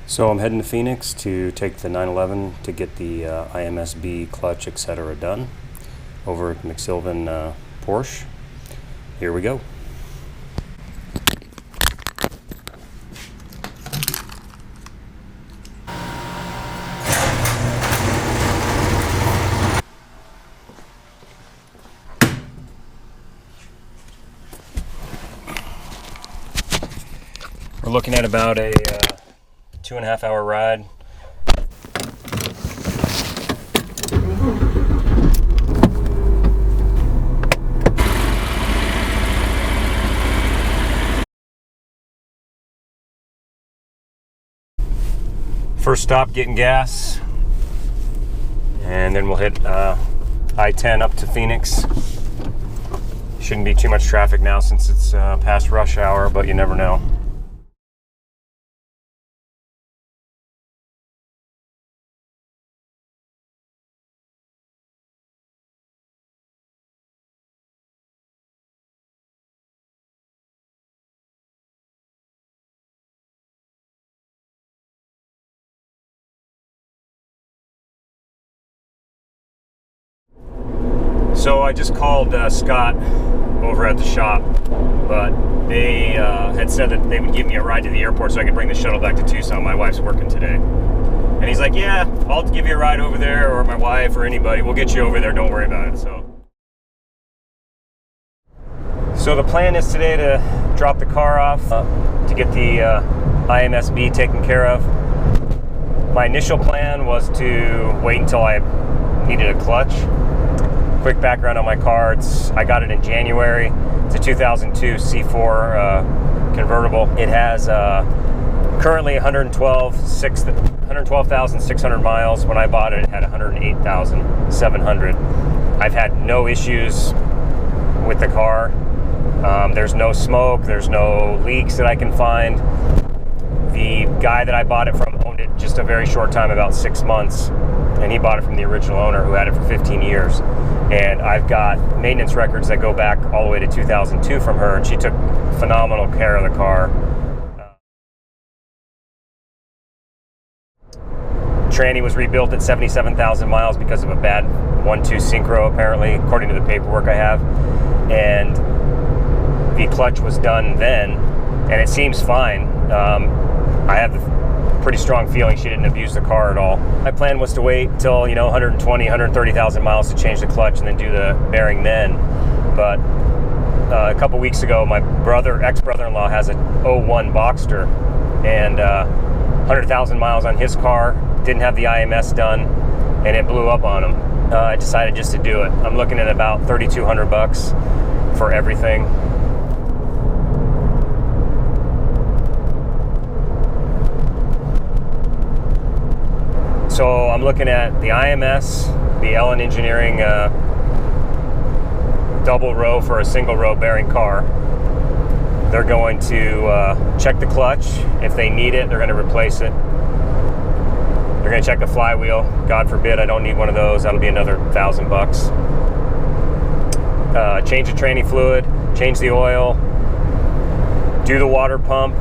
So I'm heading to Phoenix to take the 911 to get the IMS clutch, etc. done over at Mcilvain Porsche. Here we go. We're looking at about a 2.5 hour ride. First stop, getting gas, and then we'll hit I-10 up to Phoenix. Shouldn't be too much traffic now since it's past rush hour, but you never know. So I just called Scott over at the shop, but they had said that they would give me a ride to the airport so I could bring the shuttle back to Tucson. My wife's working today. And he's like, yeah, I'll give you a ride over there, or my wife or anybody. We'll get you over there. Don't worry about it. So the plan is today to drop the car off to get the IMS taken care of. My initial plan was to wait until I needed a clutch. Quick background on my car, I got it in January. It's a 2002 C4 convertible. It has currently 112,600 miles. When I bought it, it had 108,700. I've had no issues with the car. There's no smoke, there's no leaks that I can find. The guy that I bought it from owned it just a very short time, about 6 months, and he bought it from the original owner who had it for 15 years. And I've got maintenance records that go back all the way to 2002 from her, and she took phenomenal care of the car. TRANNY was rebuilt at 77,000 miles because of a bad 1.2 synchro, apparently, according to the paperwork I have. And the clutch was done then, and it seems fine. I have a pretty strong feeling she didn't abuse the car at all. My plan was to wait till 120, 130,000 miles to change the clutch and then do the bearing then. But a couple weeks ago, my ex-brother-in-law has a 01 Boxster, and 100,000 miles on his car, didn't have the IMS done, and it blew up on him. I decided just to do it. I'm looking at about $3,200 for everything. So I'm looking at the IMS, the Ellen Engineering double row for a single row bearing car. They're going to check the clutch. If they need it, they're going to replace it. They're going to check the flywheel. God forbid I don't need one of those. That'll be another $1,000. Change the tranny fluid, change the oil, do the water pump,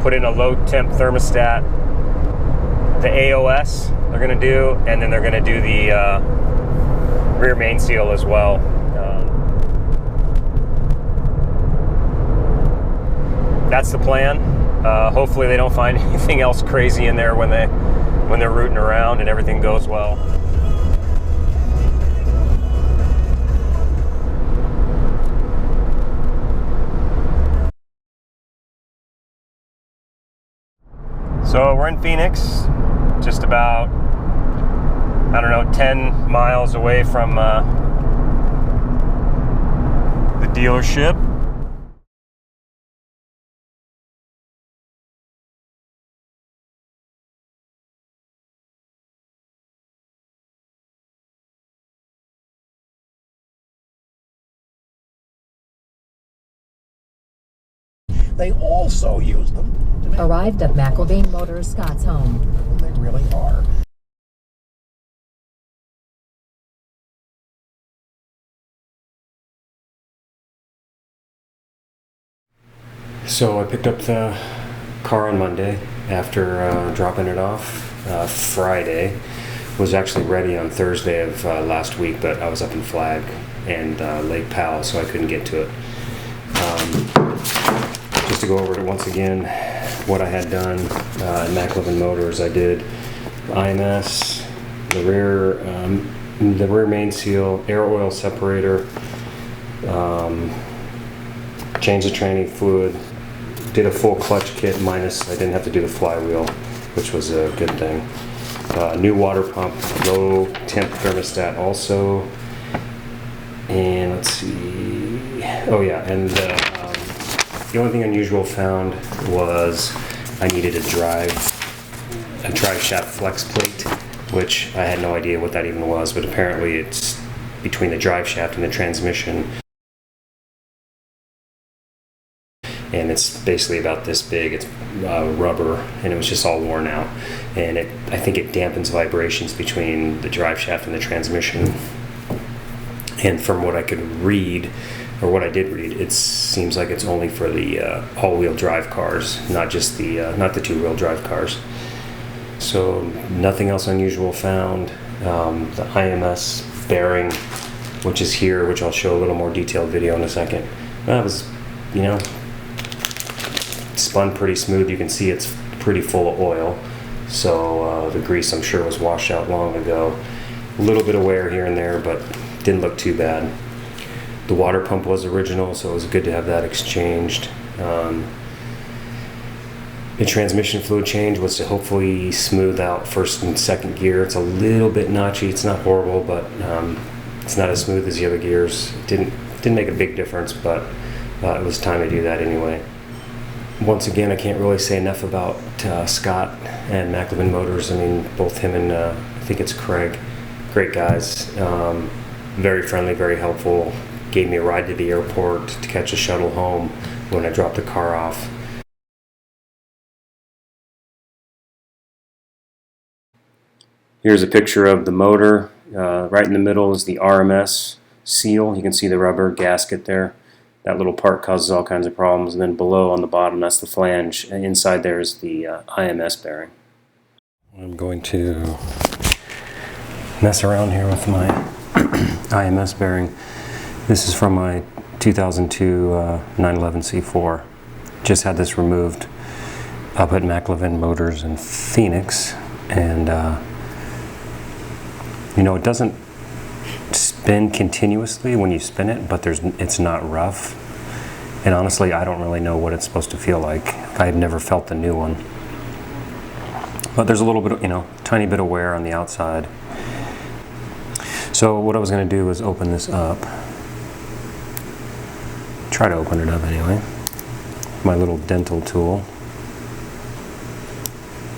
put in a low temp thermostat, the AOS they're going to do, and then they're going to do the rear main seal as well. That's the plan. Hopefully they don't find anything else crazy in there when they're rooting around and everything goes well. So we're in Phoenix, just about, 10 miles away from the dealership. They also use them to make... Arrived at Mcilvain Motors Scott's home. They really are. So I picked up the car on Monday after dropping it off Friday. Was actually ready on Thursday of last week, but I was up in Flag and Lake Powell, so I couldn't get to it. Just to go over it once again, what I had done at Mcilvain Motors, I did IMS, the rear main seal, air oil separator, changed the TRANNY fluid, did a full clutch kit minus I didn't have to do the flywheel, which was a good thing. New water pump, low temp thermostat also, and let's see, oh yeah, and the only thing unusual found was I needed a drive shaft flex plate, which I had no idea what that even was, but apparently it's between the drive shaft and the transmission, and it's basically about this big. It's rubber, and it was just all worn out, and I think it dampens vibrations between the drive shaft and the transmission. And from what I could read, or what I did read, it seems like it's only for the all-wheel drive cars, not just not the two-wheel drive cars. So nothing else unusual found. The IMS bearing, which is here, which I'll show a little more detailed video in a second. That was, spun pretty smooth. You can see it's pretty full of oil, so the grease I'm sure was washed out long ago. A little bit of wear here and there, but didn't look too bad. The water pump was original, so it was good to have that exchanged. The transmission fluid change was to hopefully smooth out first and second gear. It's a little bit notchy. It's not horrible, but it's not as smooth as the other gears. It didn't make a big difference, but it was time to do that anyway. Once again, I can't really say enough about Scott and Mcilvain Motors. I mean, both him and I think it's Craig, great guys. Very friendly, very helpful. Gave me a ride to the airport to catch a shuttle home when I dropped the car off. Here's a picture of the motor. Right in the middle is the RMS seal. You can see the rubber gasket there. That little part causes all kinds of problems. And then below on the bottom, that's the flange. And inside there is the IMS bearing. I'm going to mess around here with my IMS bearing. This is from my 2002 911 C4. Just had this removed up at Mcilvain Motors in Phoenix, and it doesn't spin continuously when you spin it, but it's not rough. And honestly, I don't really know what it's supposed to feel like. I've never felt the new one, but there's a little bit of, tiny bit of wear on the outside. So what I was going to do was open this up. Try to open it up anyway. My little dental tool,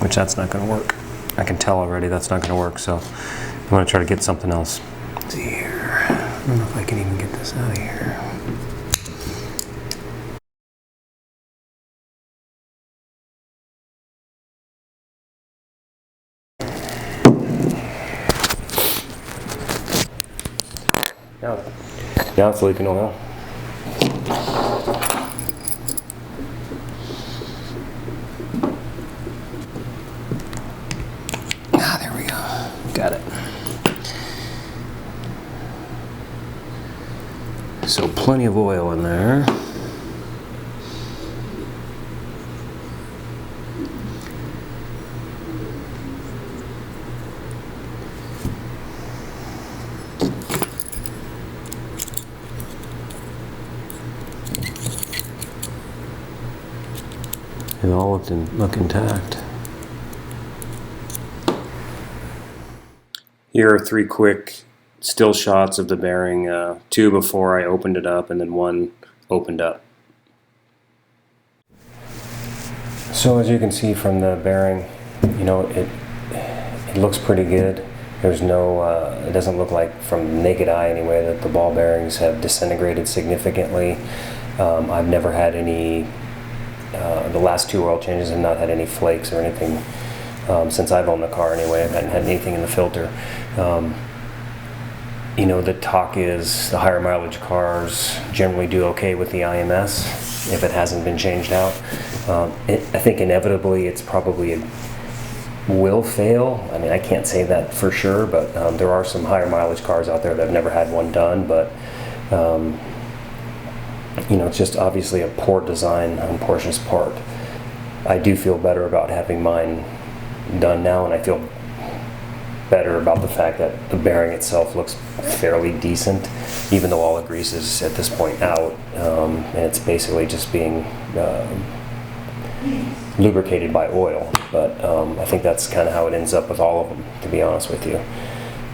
which that's not going to work. I can tell already that's not going to work, so I'm going to try to get something else. Let's see here. I don't know if I can even get this out of here. Now it's leaking oil. There we go. Got it. So plenty of oil in there. It all look intact. Here are 3 quick still shots of the bearing, 2 before I opened it up and then 1 opened up. So as you can see from the bearing, it looks pretty good. There's no, it doesn't look like, from naked eye anyway, that the ball bearings have disintegrated significantly. I've never had any, the last 2 oil changes have not had any flakes or anything since I've owned the car anyway. I haven't had anything in the filter. The talk is the higher mileage cars generally do okay with the IMS. if it hasn't been changed out. I think inevitably it's probably will fail. I mean, I can't say that for sure, but there are some higher mileage cars out there that have never had one done, but you know, it's just obviously a poor design on Porsche's part. I do feel better about having mine done now, and I feel better about the fact that the bearing itself looks fairly decent, even though all the grease is at this point out, and it's basically just being lubricated by oil. But I think that's kind of how it ends up with all of them, to be honest with you.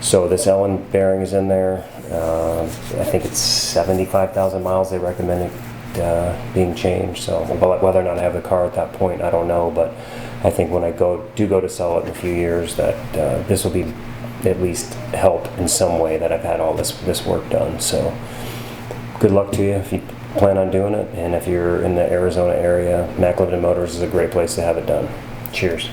So this Ellen bearing is in there. I think it's 75,000 miles they recommend it being changed. So whether or not I have the car at that point, I don't know. But I think when I do go to sell it in a few years, that this will be at least help in some way that I've had all this work done. So good luck to you if you plan on doing it. And if you're in the Arizona area, Mcilvain Motors is a great place to have it done. Cheers.